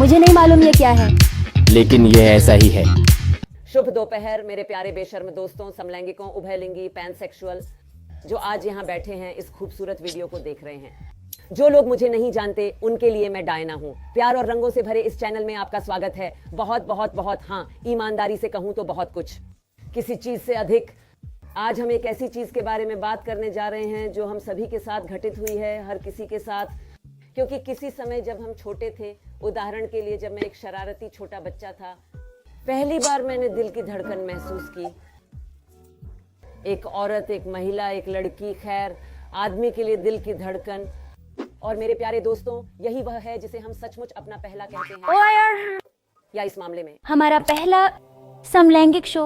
मुझे नहीं मालूम ये क्या है, लेकिन ये ऐसा ही है। शुभ दोपहर मेरे प्यारे बेशर्म दोस्तों, समलैंगिकों, उभयलिंगी, पैनसेक्सुअल जो आज यहाँ बैठे हैं इस खूबसूरत वीडियो को देख रहे हैं। जो लोग मुझे नहीं जानते उनके लिए मैं डायना हूँ। प्यार और रंगों से भरे इस चैनल में आपका स्वागत है। बहुत बहुत बहुत, हाँ ईमानदारी से कहूँ तो बहुत कुछ, किसी चीज़ से अधिक। आज हम एक ऐसी चीज़ के बारे में बात करने जा रहे हैं जो हम सभी के साथ घटित हुई है, हर किसी के साथ। क्योंकि किसी समय जब हम छोटे थे, उदाहरण के लिए जब मैं एक शरारती छोटा बच्चा था, पहली बार मैंने दिल की धड़कन महसूस की। एक औरत, एक महिला, एक लड़की, खैर आदमी के लिए दिल की धड़कन। और मेरे प्यारे दोस्तों, यही वह है जिसे हम सचमुच अपना पहला कहते हैं। ओ यार, या इस मामले में हमारा पहला समलैंगिक शो।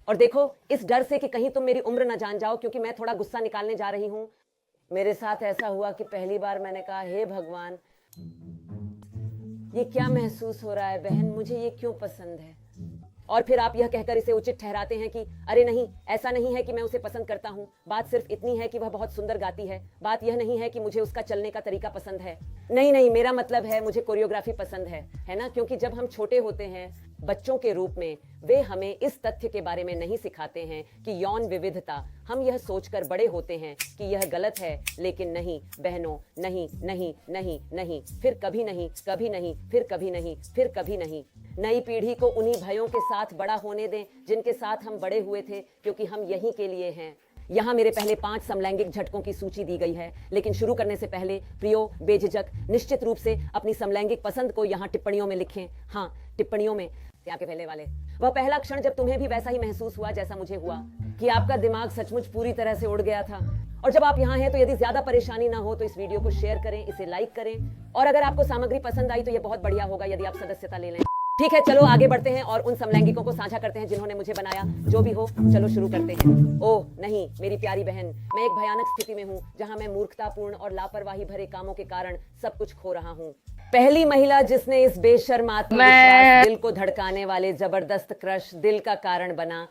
और देखो, इस डर से कि कहीं तुम मेरी उम्र न जान जाओ, क्योंकि मैं थोड़ा गुस्सा निकालने जा रही हूँ, मेरे साथ ऐसा हुआ कि पहली बार मैंने कहा, हे भगवान, ये क्या महसूस हो रहा है बहन, मुझे ये क्यों पसंद है। और फिर आप यह कहकर इसे उचित ठहराते हैं कि अरे नहीं, ऐसा नहीं है कि मैं उसे पसंद करता हूँ, बात सिर्फ इतनी है कि वह बहुत सुंदर गाती है, बात यह नहीं है कि मुझे उसका चलने का तरीका पसंद है। नहीं नहीं, मेरा मतलब है मुझे कोरियोग्राफी पसंद है ना। क्योंकि जब हम छोटे होते हैं बच्चों के रूप में, वे हमें इस तथ्य के बारे में नहीं सिखाते हैं कि यौन विविधता, हम यह सोचकर बड़े होते हैं कि यह गलत है। लेकिन नहीं बहनों, नहीं नहीं नहीं नहीं, फिर कभी नहीं, कभी नहीं, फिर कभी नहीं, फिर कभी नहीं। नई पीढ़ी को उन्हीं भयों के साथ बड़ा होने दें जिनके साथ हम बड़े हुए थे, क्योंकि हम यहीं के लिए हैं। यहाँ मेरे पहले 5 समलैंगिक झटकों की सूची दी गई है, लेकिन शुरू करने से पहले प्रियो, बेझिझक निश्चित रूप से अपनी समलैंगिक पसंद को यहाँ टिप्पणियों में लिखें। हाँ, टिप्पणियों में। यहाँ के पहले वाले, वह पहला क्षण जब तुम्हें भी वैसा ही महसूस हुआ जैसा मुझे हुआ, कि आपका दिमाग सचमुच पूरी तरह से उड़ गया था। और जब आप यहाँ हैं तो यदि ज्यादा परेशानी ना हो तो इस वीडियो को शेयर करें, इसे लाइक करें, और अगर आपको सामग्री पसंद आई तो यह बहुत बढ़िया होगा यदि आप सदस्यता ले लें। ठीक है, चलो आगे बढ़ते हैं और उन समलैंगिकों को साझा करते हैं जिन्होंने मुझे बनाया। जो भी हो, चलो शुरू करते हैं। ओह नहीं मेरी प्यारी बहन, मैं एक भयानक स्थिति में हूँ जहाँ मैं मूर्खतापूर्ण और लापरवाही भरे कामों के कारण सब कुछ खो रहा हूँ। पहली महिला जिसने इस बेशर्म आत्मविश्वास, दिल को धड़काने वाले जबरदस्त क्रश, दिल का कारण बना,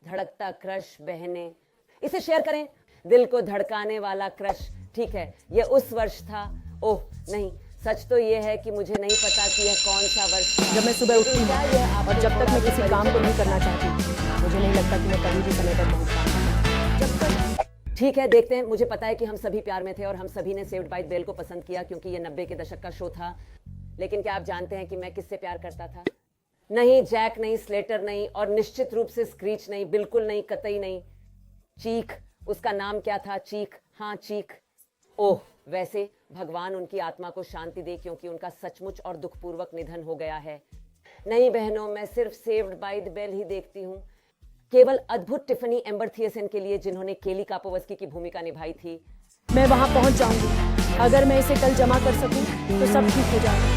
धड़कता क्रश, बहने इसे शेयर करें। दिल को धड़काने वाला क्रश, ठीक है, यह उस वर्ष था। ओह नहीं, सच तो यह है कि मुझे नहीं पता कि यह कौन सा वर्ष था। जब मैं सुबह उठती हूँ और जब तक मैं किसी काम को नहीं करना चाहती, मुझे नहीं लगता कि मैं कभी भी समय पर पहुंच पाऊंगी। जब तक, ठीक है, देखते हैं। मुझे पता है कि हम सभी प्यार में थे और हम सभी ने सेव्ड बाय द बेल को पसंद किया क्योंकि ये 90 के दशक का शो था। लेकिन क्या आप जानते हैं कि मैं किससे प्यार करता था? नहीं जैक, नहीं स्लेटर, नहीं, और निश्चित रूप से स्क्रीच नहीं, बिल्कुल नहीं, कतई नहीं। चीख, उसका नाम क्या था? चीख, हाँ चीख। ओह, वैसे भगवान उनकी आत्मा को शांति दे, क्योंकि उनका सचमुच और दुखपूर्वक निधन हो गया है। नहीं बहनों, मैं सिर्फ सेव्ड बाय द बेल ही देखती हूँ, केवल अद्भुत टिफनी एम्बर थिएसन के लिए जिन्होंने केली कापोवस्की की भूमिका निभाई थी। मैं वहां पहुंच जाऊंगी। अगर मैं इसे कल जमा कर सकूं तो सब ठीक हो जाएगा।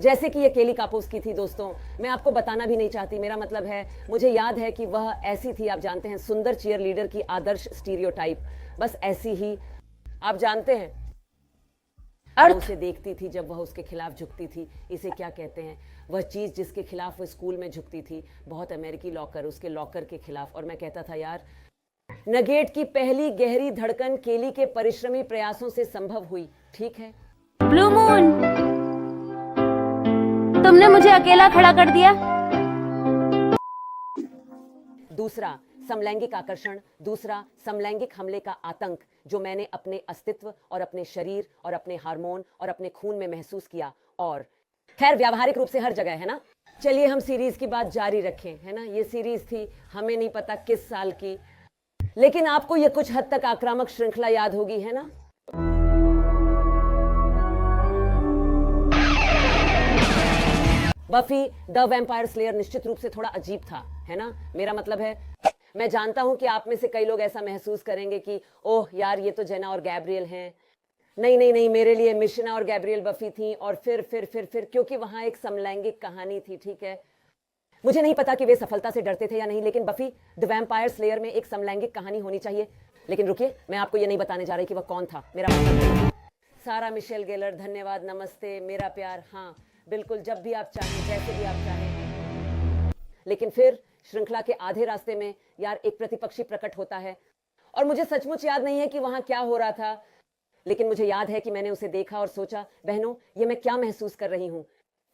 जैसे कि ये केली कापोवस्की थी दोस्तों, मैं आपको बताना भी नहीं चाहती। मेरा मतलब है, मुझे याद है कि वह ऐसी थी, आप जानते हैं, सुंदर चीयर लीडर की आदर्श स्टीरियोटाइप, बस ऐसी ही। आप जानते हैं, मैं उसे देखती थी जब वह उसके खिलाफ झुकती थी। इसे क्या कहते हैं, वह चीज जिसके खिलाफ वह स्कूल में झुकती थी, बहुत अमेरिकी लॉकर, उसके लॉकर के खिलाफ। और मैं कहता था, यार, नगेट की पहली गहरी धड़कन केली के परिश्रमी प्रयासों से संभव हुई, ठीक है। ब्लू मून, तुमने मुझे अकेला खड़ा कर दिया। दूसरा, समलैंगिक आकर्षण। दूसरा, समलैंगिक हमले का आतंक जो मैंने अपने अस्तित्व और अपने शरीर और अपने हार्मोन और अपने खून में महसूस किया, और खैर व्यावहारिक रूप से हर जगह, है ना। चलिए हम सीरीज की बात जारी रखें, है ना। ये सीरीज थी, हमें नहीं पता किस साल की, लेकिन आपको ये कुछ हद तक आक्रामक श्रृंखला याद होगी, है ना। बफी द वैम्पायर स्लेयर निश्चित रूप से थोड़ा अजीब था, है ना। मेरा मतलब है, मैं जानता हूं कि आप में से कई लोग ऐसा महसूस करेंगे कि ओह यार, ये तो जेना और गैब्रियल हैं। नहीं नहीं नहीं, मेरे लिए मिशना और गैब्रियल बफी थी, और फिर क्योंकि वहां एक समलैंगिक कहानी थी, ठीक है। मुझे नहीं पता कि वे सफलता से डरते थे या नहीं, लेकिन बफी द वैम्पायर स्लेयर में एक समलैंगिक कहानी होनी चाहिए। लेकिन रुकिए, मैं आपको ये नहीं बताने जा रही कि वह कौन था। मेरा मतलब, सारा मिशेल गेलर, धन्यवाद, नमस्ते, मेरा प्यार, हाँ बिल्कुल, जब भी आप चाहें, जैसे भी आप चाहें। लेकिन फिर श्रृंखला के आधे रास्ते में यार एक प्रतिपक्षी प्रकट होता है, और मुझे सचमुच याद नहीं है कि वहां क्या हो रहा था, लेकिन मुझे याद है कि मैंने उसे देखा और सोचा, बहनों ये मैं क्या महसूस कर रही हूँ।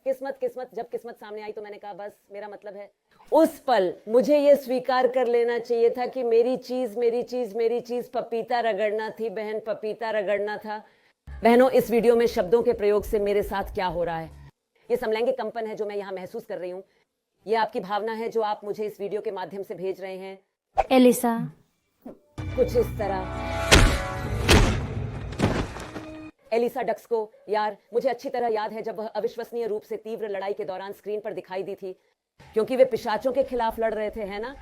किस्मत किस्मत जब किस्मत सामने आई तो मैंने कहा बस मेरा मतलब है उस पल मुझे ये स्वीकार कर लेना चाहिए था कि मेरी चीज पपीता रगड़ना थी बहन, पपीता रगड़ना था। बहनों, इस वीडियो में शब्दों के प्रयोग से मेरे साथ क्या हो रहा है, ये समलैंगिक कंपन है जो मैं यहाँ महसूस कर रही हूँ, ये आपकी भावना है जो आप मुझे इस वीडियो के माध्यम से भेज रहे हैं एलिसा, कुछ इस तरह। एलिसा डक्स को यार मुझे अच्छी तरह याद है जब वह अविश्वसनीय रूप से तीव्र लड़ाई के दौरान स्क्रीन पर दिखाई दी थी, क्योंकि वे पिशाचों के खिलाफ लड़ रहे थे, है ना।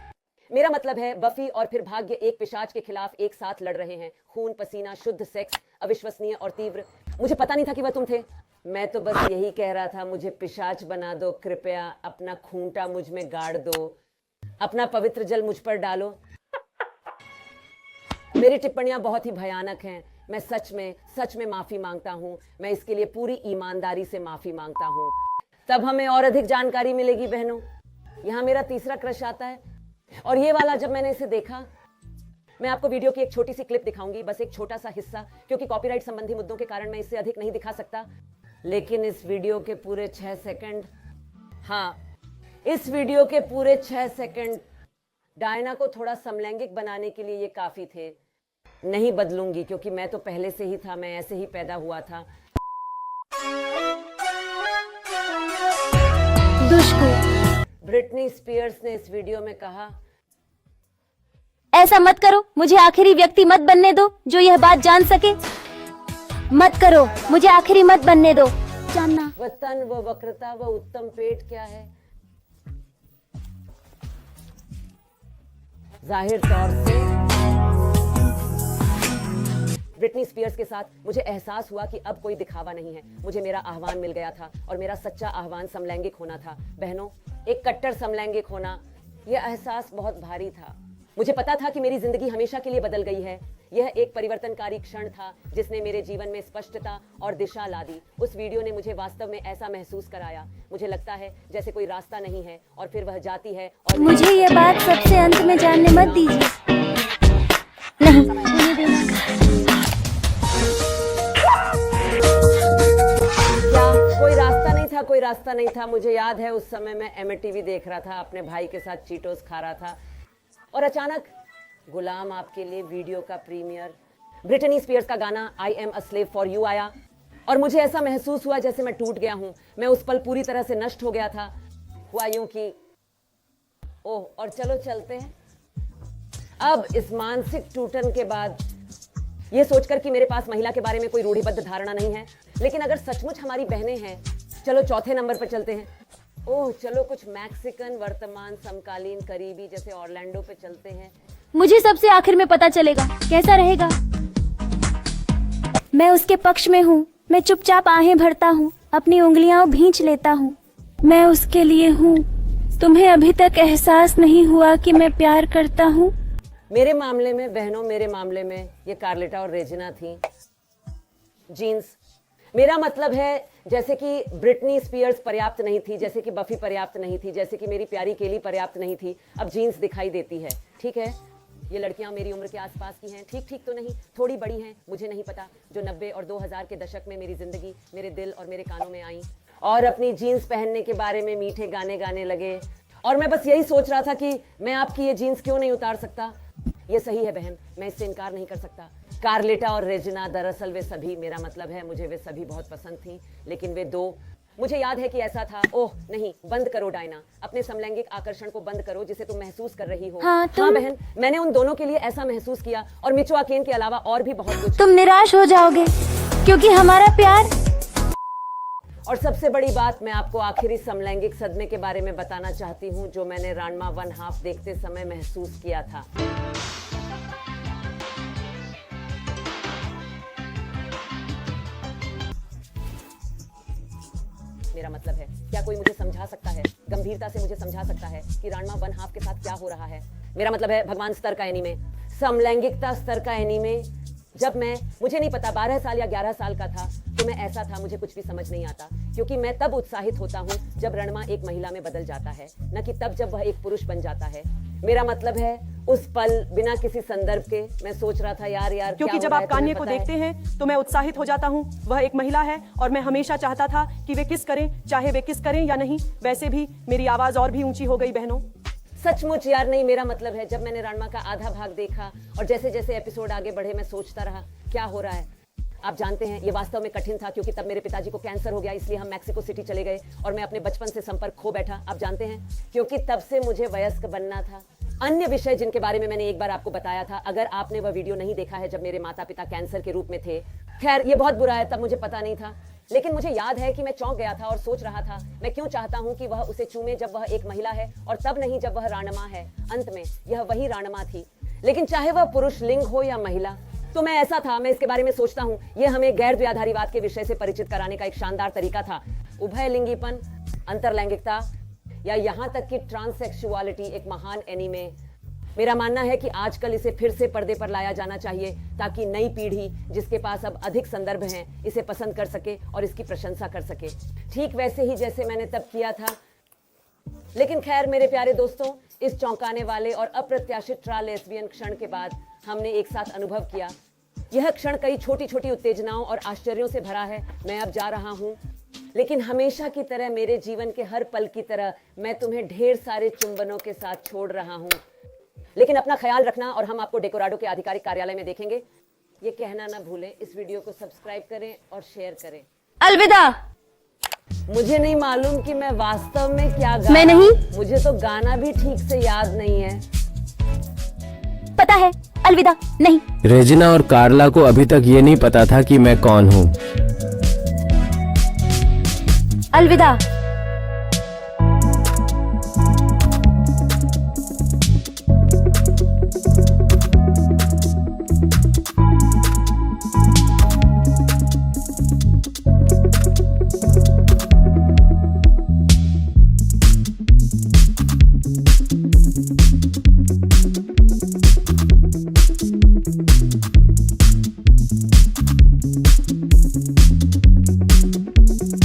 मेरा मतलब है बफी और फिर भाग्य एक पिशाच के खिलाफ एक साथ लड़ रहे हैं। खून पसीना, शुद्ध सेक्स, अविश्वसनीय और तीव्र। मुझे पता नहीं था कि वह तुम थे। मैं तो बस यही कह रहा था, मुझे पिशाच बना दो कृपया, अपना खूंटा मुझ में गाड़ दो, अपना पवित्र जल मुझ पर डालो। मेरी टिप्पणियां बहुत ही भयानक हैं। मैं सच में माफी मांगता हूं। मैं इसके लिए पूरी ईमानदारी से माफी मांगता हूं। तब हमें और अधिक जानकारी मिलेगी बहनों। यहां मेरा तीसरा क्रश आता है और ये वाला जब मैंने इसे देखा, मैं आपको वीडियो की एक छोटी सी क्लिप दिखाऊंगी, बस एक छोटा सा हिस्सा, क्योंकि कॉपीराइट संबंधी मुद्दों के कारण मैं इससे अधिक नहीं दिखा सकता। लेकिन इस वीडियो के पूरे 6 सेकंड, हाँ, इस वीडियो के पूरे 6 सेकंड डायना को थोड़ा समलैंगिक बनाने के लिए ये काफी थे। नहीं बदलूंगी क्योंकि मैं तो पहले से ही था, मैं ऐसे ही पैदा हुआ था। दुष्को, ब्रिटनी स्पीयर्स ने इस वीडियो में कहा, ऐसा मत करो, मुझे आखिरी व्यक्ति मत बनने दो जो यह बात जान सके। मत करो, मुझे आखिरी मत बनने दो। जानना वह तन, वह वक्रता, वह उत्तम पेट क्या है। जाहिर तौर से ब्रिटनी स्पीयर्स के साथ मुझे एहसास हुआ कि अब कोई दिखावा नहीं है। मुझे मेरा आह्वान मिल गया था और मेरा सच्चा आह्वान समलैंगिक होना था। बहनों, एक कट्टर समलैंगिक होना, यह एहसास बहुत भारी था। मुझे पता था कि मेरी जिंदगी हमेशा के लिए बदल गई है। यह एक परिवर्तनकारी क्षण था जिसने मेरे जीवन में स्पष्टता और दिशा ला दी। उस वीडियो ने मुझे वास्तव में ऐसा महसूस कराया। मुझे लगता है जैसे कोई रास्ता नहीं है और फिर वह जाती है और मुझे ये बात सबसे अंत में जानने मत दीजिए। नहीं, उन्हें देना। कोई रास्ता नहीं था। मुझे याद है उस समय मैं MTV देख रहा था, अपने भाई के साथ चीटोस खा रहा था और अचानक गुलाम आपके लिए वीडियो का प्रीमियर, ब्रिटनी स्पीयर्स का गाना I am a slave for you आया और मुझे ऐसा महसूस हुआ जैसे मैं टूट गया हूं। मैं उस पल पूरी तरह से नष्ट हो गया था। हुआ यूं कि ओह, और चलो चलते हैं। अब इस मानसिक टूटन के बाद ये सोचकर कि मेरे पास महिला के बारे में कोई रूढ़िबद्ध धारणा नहीं है, लेकिन अगर सचमुच हमारी बहनें हैं, चलो चौथे नंबर पर चलते हैं। ओह, चलो कुछ मैक्सिकन, वर्तमान, समकालीन, करीबी जैसे ऑरलैंडो पे चलते हैं। मुझे सबसे आखिर में पता चलेगा कैसा रहेगा। मैं उसके पक्ष में हूँ। मैं चुपचाप आहें भरता हूँ, अपनी उंगलियां भींच लेता हूँ। मैं उसके लिए हूँ। तुम्हें अभी तक एहसास नहीं हुआ कि मैं प्यार करता हूँ? मेरे मामले में बहनों, मेरे मामले में ये कार्लेटा और रेजिना थी। जीन्स, मेरा मतलब है जैसे कि ब्रिटनी स्पीयर्स पर्याप्त नहीं थी, जैसे कि बफी पर्याप्त नहीं थी, जैसे कि मेरी प्यारी केली पर्याप्त नहीं थी, अब जीन्स दिखाई देती है। ठीक है, ये लड़कियां मेरी उम्र के आसपास की हैं, ठीक तो नहीं, थोड़ी बड़ी हैं, मुझे नहीं पता, जो 90 और 2000 के दशक में मेरी जिंदगी, मेरे दिल और मेरे कानों में आई और अपनी जीन्स पहनने के बारे में मीठे गाने गाने लगे। और मैं बस यही सोच रहा था कि मैं आपकी ये जीन्स क्यों नहीं उतार सकता। ये सही है बहन, मैं इससे इनकार नहीं कर सकता। कार्लेटा और रेजिना, दरअसल वे सभी, मेरा मतलब है मुझे वे सभी बहुत पसंद थी, लेकिन वे दो, मुझे याद है कि ऐसा था। ओह नहीं, बंद करो डायना, अपने समलैंगिक आकर्षण को बंद करो जिसे तुम महसूस कर रही हो। हाँ बहन, मैंने उन दोनों के लिए ऐसा महसूस किया और मिचोआकेन के अलावा और भी बहुत कुछ। तुम निराश हो जाओगे क्योंकि हमारा प्यार। और सबसे बड़ी बात, मैं आपको आखिरी समलैंगिक सदमे के बारे में बताना चाहती हूँ जो मैंने राणमा 1/2 देखते समय महसूस किया था। मेरा मतलब है, क्या कोई मुझे समझा सकता है, गंभीरता से मुझे समझा सकता है कि राणमा 1/2 के साथ क्या हो रहा है? मेरा मतलब है भगवान स्तर का एनीमे, समलैंगिकता स्तर का एनीमे। जब मैं, मुझे नहीं पता, 12 साल या 11 साल का था, तो मैं ऐसा था, मुझे कुछ भी समझ नहीं आता, क्योंकि मैं तब उत्साहित होता हूँ जब रणमा एक महिला में बदल जाता है, न कि तब जब वह एक पुरुष बन जाता है। मेरा मतलब है उस पल बिना किसी संदर्भ के मैं सोच रहा था यार क्योंकि क्या जब हो रहा आप है, कान्ये तुम्हें को पता है? देखते हैं तो मैं उत्साहित हो जाता हूँ। वह एक महिला है और मैं हमेशा चाहता था कि वे किस करें, चाहे वे किस करें या नहीं। वैसे भी मेरी आवाज और भी ऊंची हो गई बहनों। सचमुच यार नहीं, मेरा मतलब है जब मैंने रणमा का आधा भाग देखा और जैसे जैसे एपिसोड आगे बढ़े मैं सोचता रहा क्या हो रहा है। आप जानते हैं ये वास्तव में कठिन था, क्योंकि तब मेरे पिताजी को कैंसर हो गया, इसलिए हम मैक्सिको सिटी चले गए और मैं अपने बचपन से संपर्क खो बैठा। आप जानते हैं, क्योंकि तब से मुझे वयस्क बनना था। अन्य विषय जिनके बारे में मैंने एक बार आपको बताया था, अगर आपने वह वीडियो नहीं देखा है जब मेरे माता पिता कैंसर के रूप में थे, खैर ये बहुत बुरा है, तब मुझे पता नहीं था, लेकिन मुझे याद है कि मैं चौंक गया था और सोच रहा था मैं क्यों चाहता हूं कि वह उसे चूमे जब वह एक महिला है और तब नहीं जब वह राणमा है। अंत में यह वही राणमा थी, लेकिन चाहे वह पुरुष लिंग हो या महिला। तो मैं ऐसा था, मैं इसके बारे में सोचता हूँ, यह हमें गैर द्विआधारीवाद के विषय से परिचित कराने का एक शानदार तरीका था। उभयलिंगीपन, अंतरलैंगिकता या यहाँ तक कि ट्रांससेक्सुअलिटी एक महान एनीमे। मेरा मानना है कि आजकल इसे फिर से पर्दे पर लाया जाना चाहिए ताकि नई पीढ़ी जिसके पास अब अधिक संदर्भ हैं इसे पसंद कर सके और इसकी प्रशंसा कर सके, ठीक वैसे ही जैसे मैंने तब किया था। लेकिन खैर मेरे प्यारे दोस्तों, इस चौंकाने वाले और अप्रत्याशित ट्रा लेस्बियन क्षण के बाद हमने एक साथ अनुभव किया। यह क्षण कई छोटी छोटी उत्तेजनाओं और आश्चर्यों से भरा है। मैं अब जा रहा हूँ, लेकिन हमेशा की तरह मेरे जीवन के हर पल की तरह मैं तुम्हें ढेर सारे चुंबनों के साथ छोड़ रहा हूँ। लेकिन अपना ख्याल रखना और हम आपको डेकोराडो के आधिकारिक कार्यालय में देखेंगे। ये कहना ना भूलें, इस वीडियो को सब्सक्राइब करें और शेयर करें। अलविदा। मुझे नहीं मालूम कि मैं वास्तव में क्या गा मैं नहीं। मुझे तो गाना भी ठीक से याद नहीं है। पता है, अलविदा नहीं। रेजिना और कार्ला को अभी तक ये नहीं पता था कि मैं कौन हूँ। अलविदा।